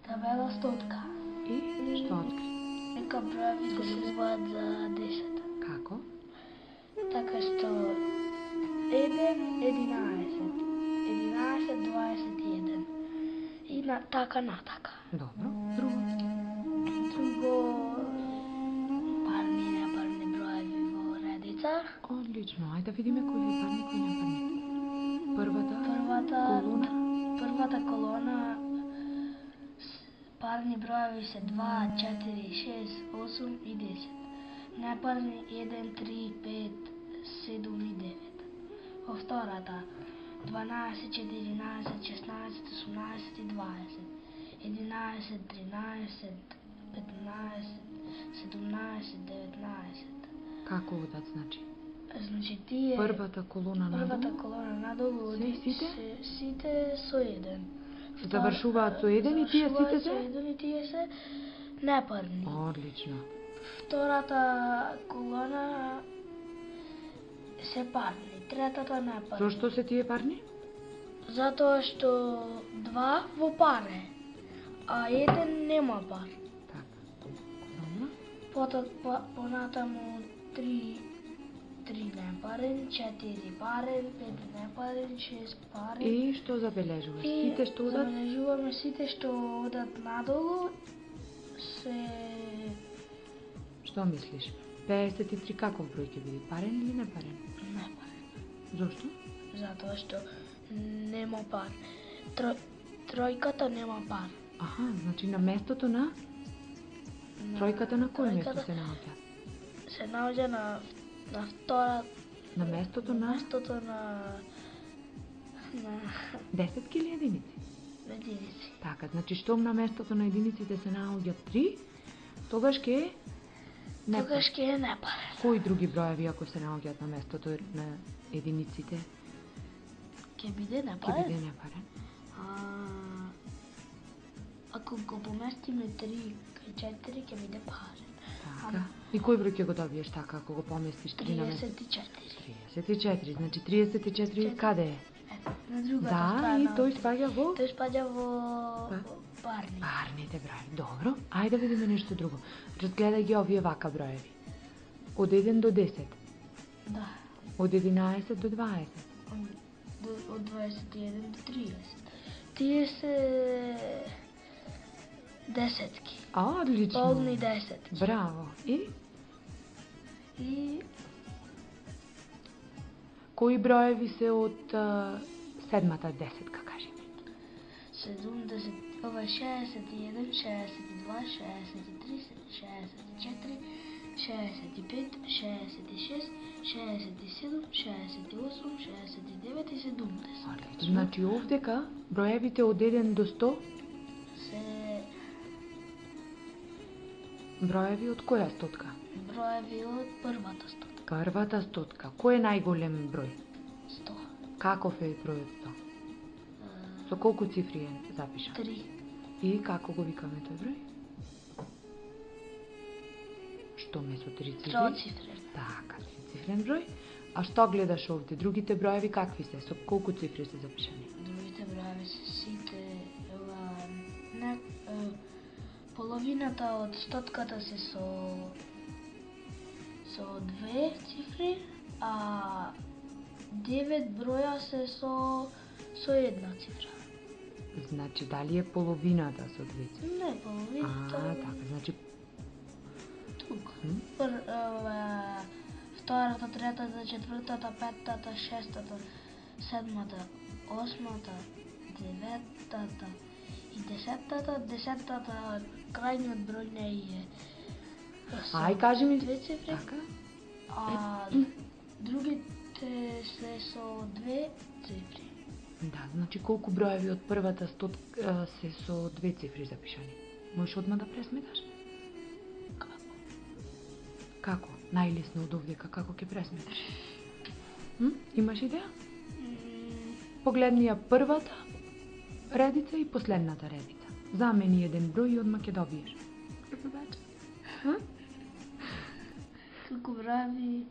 Табела стотка. И што откри? Нека броевите се збојат за 10. Како? Така што 1, 11, 11, 21. И така натака. Добро. Друго? Друго, парни и непарни броеви во редица. Одлично. Ајде да видиме кои е парни, кои непарни. Првата колона парни броеви се 2, 4, 6, 8 и 10. Непарни 1, 3, 5, 7 и 9. Во втората 12, 14, 16, 18 и 20. 11, 13, 15, 17, 19. Како одат, значи? Значи тие Првата колона надолу. Сите со 1. Завршуваат со 1 и тие сите се? Со 1 и тие се непарни. Одлично. Втората колона се парни, третата непарни. Зошто се тие парни? Затоа што 2 во паре, а 1 нема пар. Така. Добро. Понатаму 3 непарен, 4 парен, 5 непарен, 6 парен. И што забележуваш? Сите што одат? Забележуваме сите што одат надолу се... Што мислиш? 53 каков број ќе биде? Парен или непарен? Непарен. Зошто? Затоа што нема пар. Тројката нема пар. Аха, значи на местото на тројката на кој место се наоѓа? Се наоѓа на втора... На местото на 10 или единици? Единици. Така, значи штом на местото на единиците се наоѓа 3, тогаш ќе е непарен. Тогаш ќе е непарен. Кои други броеви ако се наоѓаат на местото на единиците? Ќе биде Ќе непарен. биде непарен. Ако го поместиме 3 кај 4 ќе биде парен. Така. И кој број ќе го добиеш така ако го поместиш 3 на место? 34. 34, значи 34 каде е? На другата Да, страна. и тој спаѓа во? Тој спаѓа во парни. Парните броеви. Добро, ајде да видиме нешто друго. Разгледај ги овие вака броеви. Од 1 до 10. Да. Од 11 до 20. Од 21 до 30. Тие се десетки. Одлично. Полни десетки. Браво. И И кои броеви се од седмата десетка, кажи ми? 70, ова е 61, 62, 63, 64, 65, 66, 67, 68, 69 и 70. Одлично. Значи овдека броевите од 1 до 100 Се броеви од која стотка? броеви од првата стотка. Првата стотка. Кој е најголем број? 100. Каков е бројот 100? Со колку цифри е запишан? 3. И како го викаме тој број? Што ме со 3 цифри? Троцифрен. Така, 3-цифрен број. А што гледаш овде? Другите броеви какви се? Со колку цифри се запишани? Другите броеви се сите половината од стотката се со 2 цифри, а 9 броја се со една цифра. Значи, дали е половината со 2 цифри? Не, половината. Така, значи... Тука. Втората, третата, четвртата, петтата, шестата, седмата, осмата, деветата и десеттата крајниот број не е со Ај, кажи ми... 2 цифри, Така? а другите се со 2 цифри. Да, значи колку броеви од првата стотка се со 2 цифри запишани? Можеш одма да пресметаш? Како? Најлесно од овдека, како ќе пресметаш? Имаш идеја? Погледни ја првата редица и последната редица. Замени еден број и одма ќе добиеш. Колку броеви